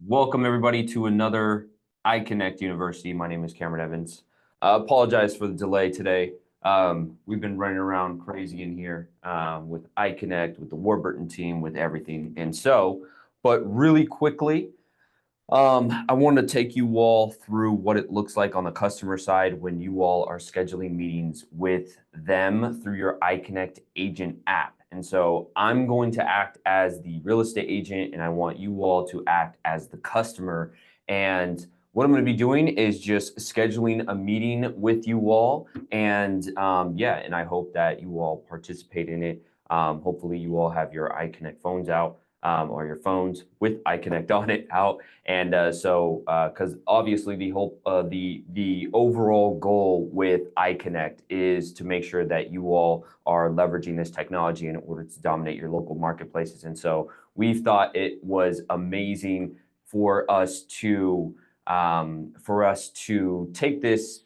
Welcome everybody to another iConnect University. My name is Cameron Evans. Apologize for the delay today. We've been running around crazy in here with iConnect, with the Warburton team, with everything. But really quickly, I want to take you all through what it looks like on the customer side when you all are scheduling meetings with them through your iConnect agent app. And so I'm going to act as the real estate agent, and I want you all to act as the customer. And what I'm going to be doing is just scheduling a meeting with you all. And and I hope that you all participate in it. Hopefully, you all have your iConnect phones out. Or your phones with iConnect on it out, and because obviously the overall goal with iConnect is to make sure that you all are leveraging this technology in order to dominate your local marketplaces. And so we thought it was amazing for us to take this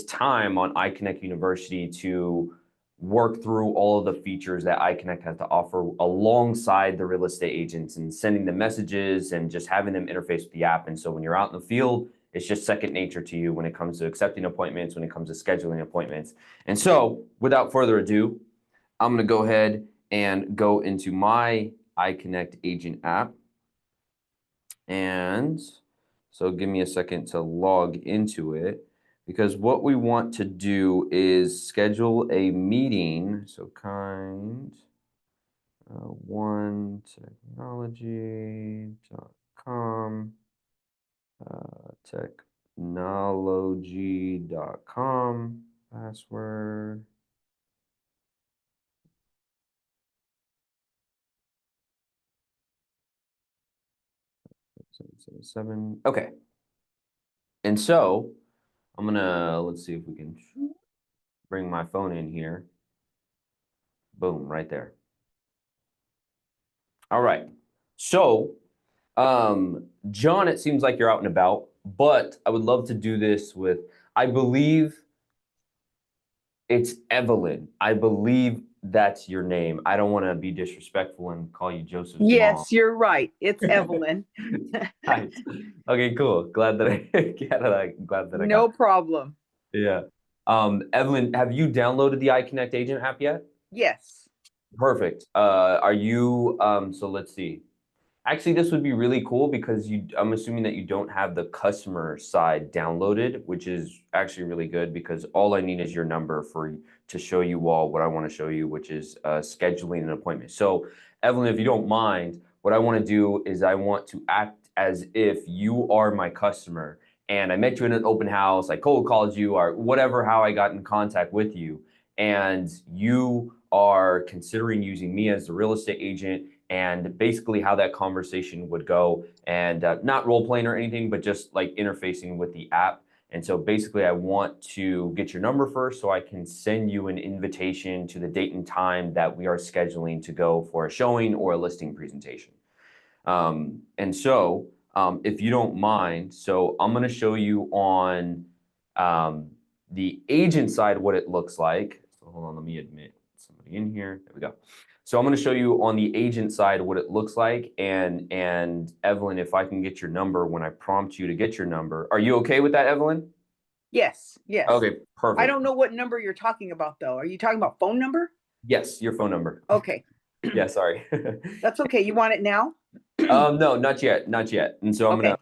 time on iConnect University to work through all of the features that iConnect has to offer alongside the real estate agents and sending them messages and just having them interface with the app. And so when you're out in the field, it's just second nature to you when it comes to accepting appointments, when it comes to scheduling appointments. And so without further ado, I'm going to go ahead and go into my iConnect agent app. And so give me a second to log into it, because what we want to do is schedule a meeting. So onetechnology.com, technology.com, password. Seven. Okay. And so I'm gonna, let's see if we can bring my phone in here. Boom, right there. All right. So, John, it seems like you're out and about, but I would love to do this with, I believe it's Evelyn. I believe that's your name. I don't want to be disrespectful and call you Joseph's mom. Yes, you're right. It's Evelyn. Nice. Okay, cool. Glad that glad that I got No problem. Yeah. Evelyn, have you downloaded the iConnect Agent app yet? Yes. Perfect. Are you, so let's see. Actually, this would be really cool because I'm assuming that you don't have the customer side downloaded, which is actually really good because all I need is your number to show you all what I want to show you, which is scheduling an appointment. So, Evelyn, if you don't mind, what I want to do is I want to act as if you are my customer and I met you in an open house, I cold called you, or whatever, how I got in contact with you, and you are considering using me as the real estate agent, and basically how that conversation would go, and not role playing or anything, but just like interfacing with the app. And so basically I want to get your number first so I can send you an invitation to the date and time that we are scheduling to go for a showing or a listing presentation. If you don't mind, so I'm going to show you on the agent side what it looks like. So hold on, let me admit somebody in here. There we go. So I'm going to show you on the agent side what it looks like. And Evelyn, if I can get your number when I prompt you to get your number. Are you okay with that, Evelyn? Yes. Yes. Okay, perfect. I don't know what number you're talking about, though. Are you talking about phone number? Yes, your phone number. Okay. Yeah, sorry. That's okay. You want it now? No, not yet, not yet. And so I'm Okay.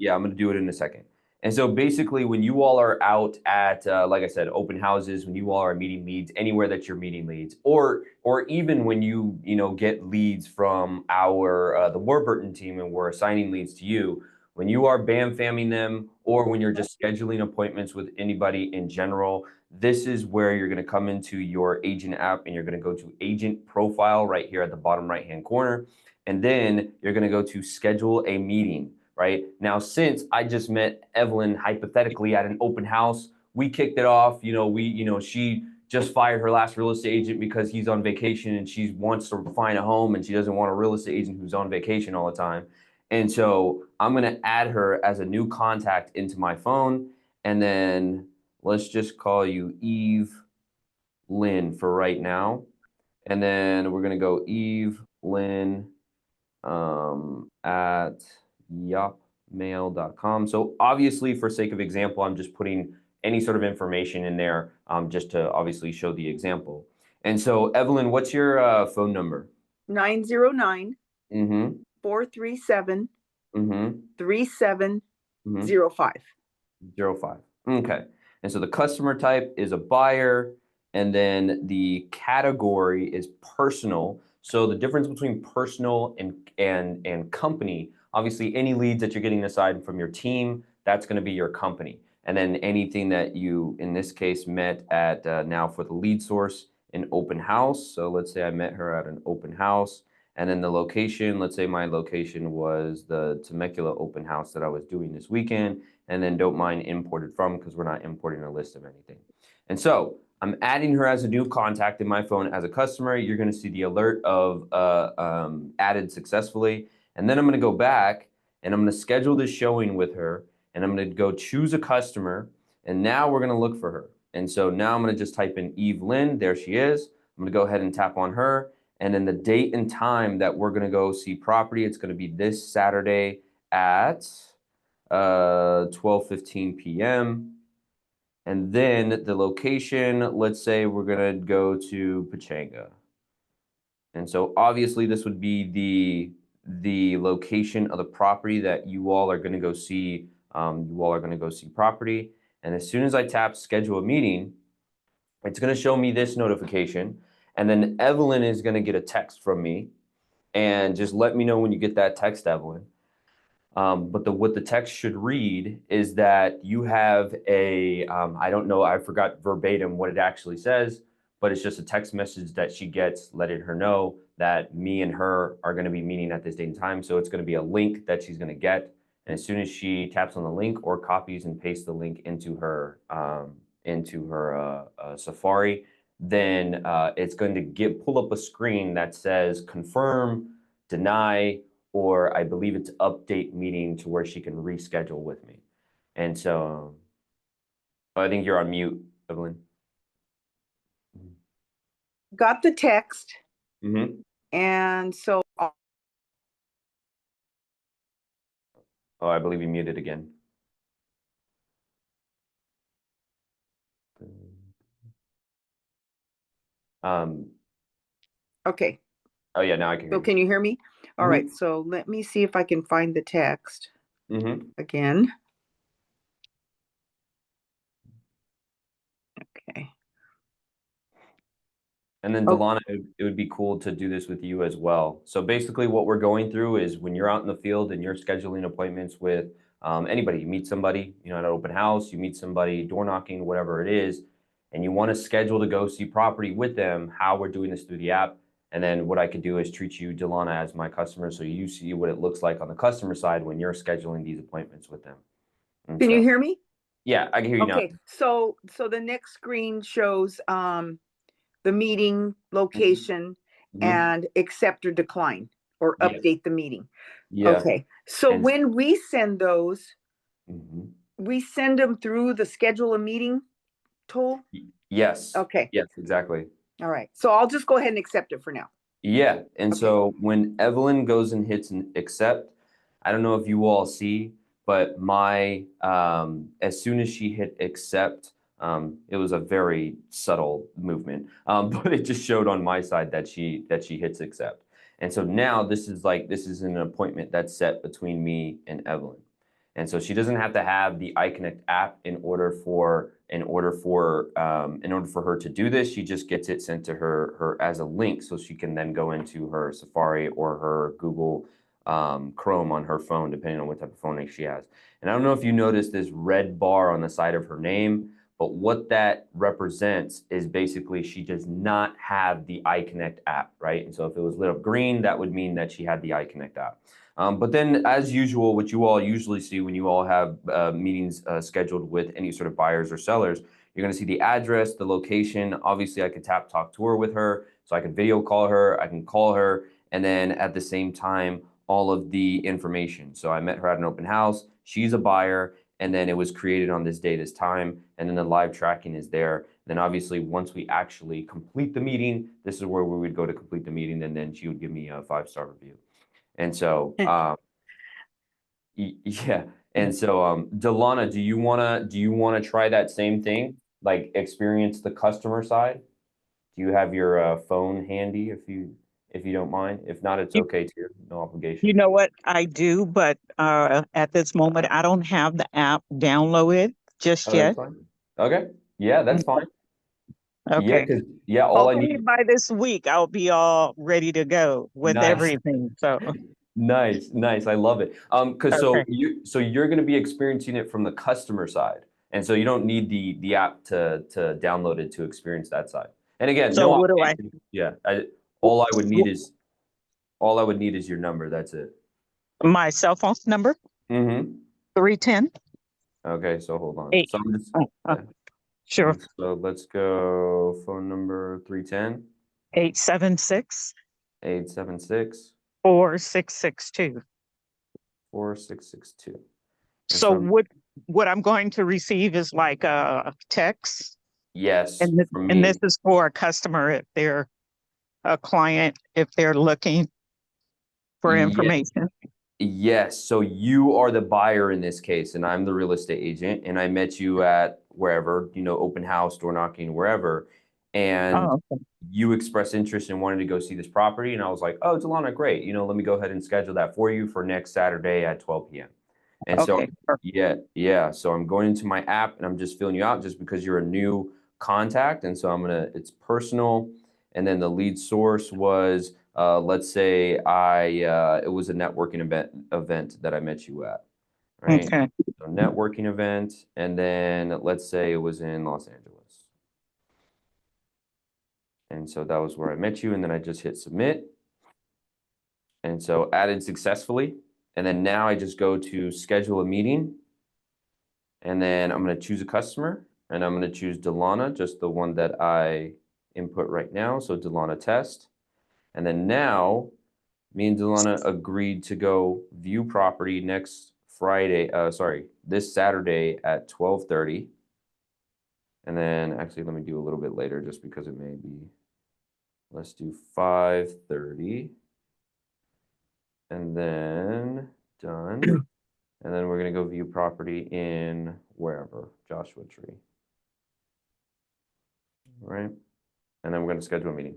gonna do it in a second. And so basically, when you all are out at, like I said, open houses, when you all are meeting leads, anywhere that you're meeting leads, or even when you get leads from our the Warburton team and we're assigning leads to you, when you are bam-famming them, or when you're just scheduling appointments with anybody in general, this is where you're going to come into your agent app and you're going to go to agent profile right here at the bottom right-hand corner. And then you're going to go to schedule a meeting, right? Now, since I just met Evelyn hypothetically at an open house, we kicked it off. She just fired her last real estate agent because he's on vacation and she wants to find a home and she doesn't want a real estate agent who's on vacation all the time. And so I'm going to add her as a new contact into my phone. And then let's just call you Eve Lynn for right now. And then we're going to go Eve Lynn at yopmail.com. So obviously, for sake of example, I'm just putting any sort of information in there just to obviously show the example. And so, Evelyn, what's your phone number? 909 Mm-hmm. 437 Mm-hmm. 3705. 05. Okay. And so the customer type is a buyer, and then the category is personal. So the difference between personal and company, obviously any leads that you're getting aside from your team, that's going to be your company. And then anything that you, in this case, met at now for the lead source, an open house. So let's say I met her at an open house. And then the location, let's say my location was the Temecula open house that I was doing this weekend, and then don't mind imported from because we're not importing a list of anything. And so I'm adding her as a new contact in my phone as a customer. You're going to see the alert of added successfully. And then I'm going to go back and I'm going to schedule this showing with her, and I'm going to go choose a customer. And now we're going to look for her. And so now I'm going to just type in Eve Lynn. There she is. I'm going to go ahead and tap on her. And then the date and time that we're going to go see property, it's going to be this Saturday at 12:15 p.m. And then the location, let's say we're going to go to Pachanga. And so obviously this would be the location of the property that you all are going to go see. You all are going to go see property. And as soon as I tap schedule a meeting, it's going to show me this notification. And then Evelyn is going to get a text from me, and just let me know when you get that text, Evelyn. But what the text should read is that you have a, I don't know, I forgot verbatim what it actually says, but it's just a text message that she gets letting her know that me and her are going to be meeting at this date and time. So it's going to be a link that she's going to get. And as soon as she taps on the link or copies and pastes the link into her Safari, then it's going to pull up a screen that says confirm, deny, or I believe it's update meeting to where she can reschedule with me. And so I think you're on mute, Evelyn. Got the text. Mm-hmm. And so Oh, I believe you muted again. okay. Oh yeah, now I can hear So you. can you hear me? All Mhm. right. So let me see if I can find the text again. Okay. And then Oh, Delana, it would be cool to do this with you as well. So basically what we're going through is when you're out in the field and you're scheduling appointments with anybody, you meet somebody, at an open house, you meet somebody door knocking, whatever it is, and you want to schedule to go see property with them, how we're doing this through the app. And then what I could do is treat you, Delana, as my customer, so you see what it looks like on the customer side when you're scheduling these appointments with them. And can you so, hear me? yeah, I can hear you now. Okay. So the next screen shows the meeting location and accept or decline or Yeah. update the meeting. Yeah. Okay. So And when we send those, mhm. we send them through the schedule a meeting tool. Yes. Okay. Yes, exactly. All right. So I'll just go ahead and accept it for now. Yeah. And Okay. so when Evelyn goes and hits an accept, I don't know if you all see, but my as soon as she hit accept, it was a very subtle movement, but it just showed on my side that she hits accept. And so now this is an appointment that's set between me and Evelyn. And so she doesn't have to have the iConnect app in order for her to do this. She just gets it sent to her as a link, so she can then go into her Safari or her Google Chrome on her phone, depending on what type of phone she has. And I don't know if you noticed this red bar on the side of her name, but what that represents is basically she does not have the iConnect app, right? And so if it was lit up green, that would mean that she had the iConnect app. But then, as usual, what you all usually see when you all have meetings scheduled with any sort of buyers or sellers, you're going to see the address, the location. Obviously, I could talk tour with her, so I could video call her, I can call her, and then at the same time, all of the information. So I met her at an open house. She's a buyer, and then it was created on this day, this time, and then the live tracking is there. Then obviously, once we actually complete the meeting, this is where we would go to complete the meeting, and then she would give me a 5-star review. And so, Yeah. And so, Delana, do you wanna try that same thing? Like experience the customer side? Do you have your phone handy if you don't mind? If not, it's You, okay too. No you obligation. know what I do, but at this moment, I don't have the app downloaded just Oh, that's yet. fine. Okay. Yeah, that's Mm, fine. Yeah, Okay. because yeah, all I Hopefully need. by this week, I'll be all ready to go with Nice. everything. So, Nice, nice. I love it. Because okay. you're going to be experiencing it from the customer side, and so you don't need the app to download it to experience that side. And again, So no what do I, obligation. Yeah, all I would need is your number. That's it. my cell phone number, Mm-hmm. 310 Okay, so hold on. 8. So I'm just Oh, yeah. sure. So let's go phone number 310 876 876 4662. 4662. And So so what I'm going to receive is like a text, yes, and from and this me. is for a customer if they're a client, if they're looking for Yeah, information. yes. So you are the buyer in this case, and I'm the real estate agent. And I met you at wherever, open house, door knocking, wherever. And Oh, you expressed interest and wanted to go see this property. And I was like, oh, Delana, great. Let me go ahead and schedule that for you for next Saturday at 12 p.m. And so, okay. Perfect. yeah, yeah. So I'm going into my app and I'm just filling you out just because you're a new contact. And so it's personal. And then the lead source was, let's say it was a networking event that I met you at, right? Okay. So networking event. And then let's say it was in Los Angeles. And so that was where I met you. And then I just hit submit. And so added successfully. And then now I just go to schedule a meeting. And then I'm going to choose a customer and I'm going to choose Delana, just the one that I input right now. So Delana test. And then now me and Delana agreed to go view property next Friday, this Saturday at 12:30. And then actually, let me do a little bit later just because it may be, let's do 5:30 and then done. And then we're going to go view property in wherever, Joshua Tree. All right. And then we're going to schedule a meeting.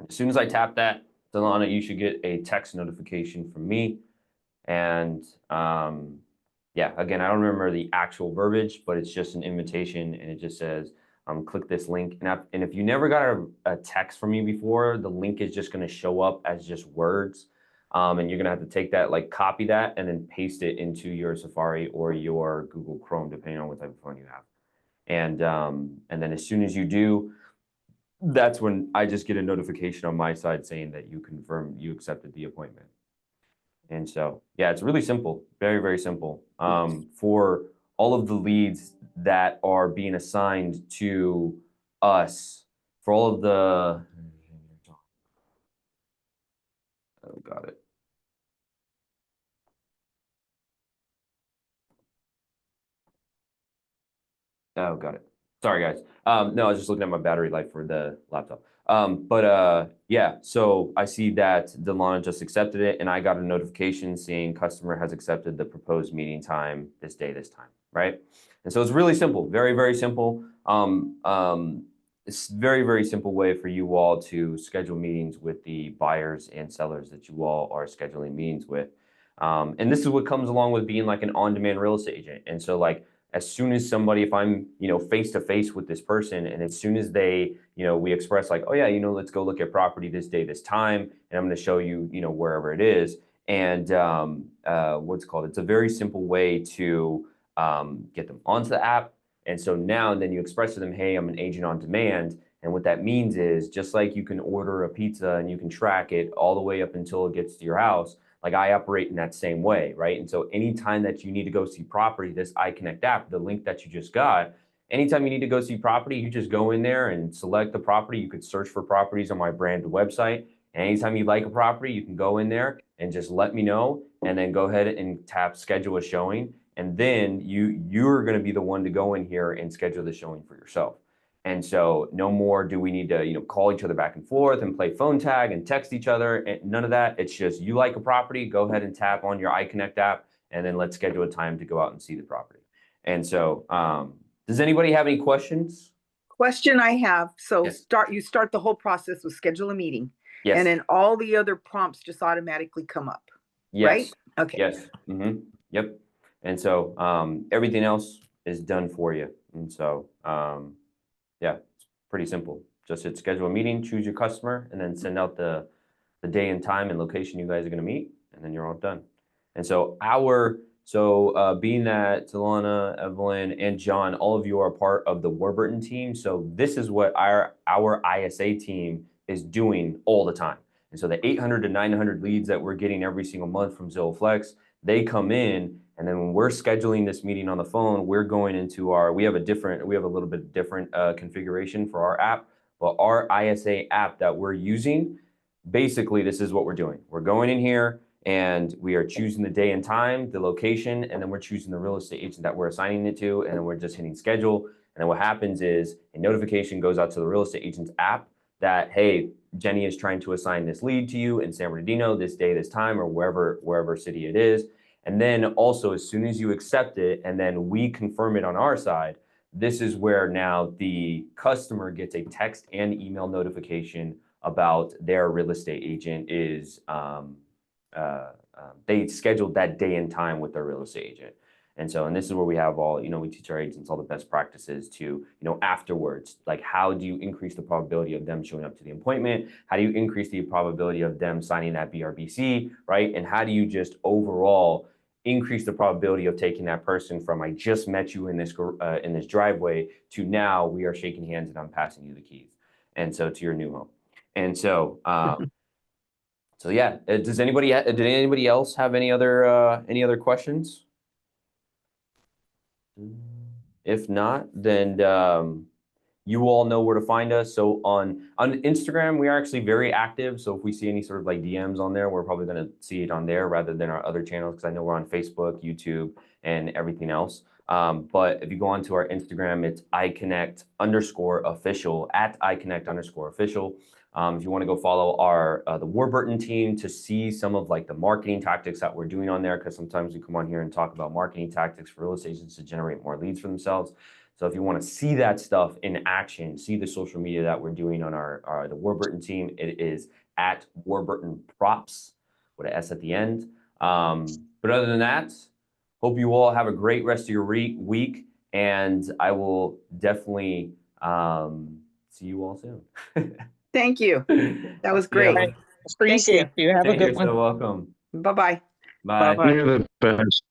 As soon as I tap that, Delana, you should get a text notification from me. And yeah, again, I don't remember the actual verbiage, but it's just an invitation and it just says, click this link. And if you never got a text from me before, the link is just going to show up as just words. And you're going to have to take that, like copy that and then paste it into your Safari or your Google Chrome, depending on what type of phone you have. And then as soon as you do, that's when I just get a notification on my side saying that you confirmed you accepted the appointment. And so, yeah, it's really simple, very, very simple. For all of the leads that are being assigned to us, for all of the, oh, got it. Oh, got it. Sorry, guys. No, I was just looking at my battery life for the laptop. Yeah, so I see that Delana just accepted it, and I got a notification saying customer has accepted the proposed meeting time this day, this time, right? And so it's really simple, very, very simple. It's very, very simple way for you all to schedule meetings with the buyers and sellers that you all are scheduling meetings with. And this is what comes along with being like an on-demand real estate agent. And so like, as soon as somebody, if I'm, face to face with this person, and as soon as they, we express like, oh yeah, let's go look at property this day, this time, and I'm going to show you, wherever it is. And what's it called? It's a very simple way to get them onto the app. And so now and then you express to them, hey, I'm an agent on demand. And what that means is just like you can order a pizza and you can track it all the way up until it gets to your house, like I operate in that same way, right? And so anytime that you need to go see property, this iConnect app, the link that you just got, anytime you need to go see property, you just go in there and select the property. You could search for properties on my branded website. And anytime you like a property, you can go in there and just let me know and then go ahead and tap schedule a showing. And then you're going to be the one to go in here and schedule the showing for yourself. And so no more do we need to, call each other back and forth and play phone tag and text each other. And none of that. It's just you like a property, go ahead and tap on your iConnect app and then let's schedule a time to go out and see the property. And so, does anybody have any questions? Question I have, so Yes. you start the whole process with schedule a meeting. Yes. And then all the other prompts just automatically come up, Yes. right? Okay. Yes. Yep. And so everything else is done for you. And so yeah, it's pretty simple. Just hit schedule a meeting, choose your customer, and then send out the day and time and location you guys are going to meet, and then you're all done. And so being that Talana, Evelyn, and John, all of you are part of the Warburton team. So this is what our ISA team is doing all the time. And so the 800 to 900 leads that we're getting every single month from Zillow Flex, they come in, and then when we're scheduling this meeting on the phone, we're going into we have a little bit different configuration for our app, but our ISA app that we're using, basically this is what we're doing. We're going in here and we are choosing the day and time, the location, and then we're choosing the real estate agent that we're assigning it to, and then we're just hitting schedule. And then what happens is a notification goes out to the real estate agent's app that, hey, Jenny is trying to assign this lead to you in San Bernardino, this day, this time, or wherever city it is. And then also, as soon as you accept it, and then we confirm it on our side, this is where now the customer gets a text and email notification about their real estate agent is, they scheduled that day and time with their real estate agent. And so, and this is where we have all, we teach our agents all the best practices to, afterwards, like how do you increase the probability of them showing up to the appointment? How do you increase the probability of them signing that BRBC, right? And how do you just overall increase the probability of taking that person from I just met you in this driveway to now we are shaking hands and I'm passing you the keys, and so to your new home. And so, so yeah, did anybody else have any other questions? If not, then you all know where to find us. So on Instagram, we are actually very active. So if we see any sort of like DMs on there, we're probably going to see it on there rather than our other channels, because I know we're on Facebook, YouTube, and everything else. But if you go onto our Instagram, it's iConnect_official, at iConnect_official. If you want to go follow the Warburton team to see some of like the marketing tactics that we're doing on there, because sometimes we come on here and talk about marketing tactics for real estate agents to generate more leads for themselves. So if you want to see that stuff in action, see the social media that we're doing on the Warburton team, it is at Warburton Props with an S at the end. But other than that, hope you all have a great rest of your week, and I will definitely see you all soon. Thank you. That was great. Appreciate you. Have a good one. You're so welcome. Bye-bye. Bye. Bye-bye. You're the best.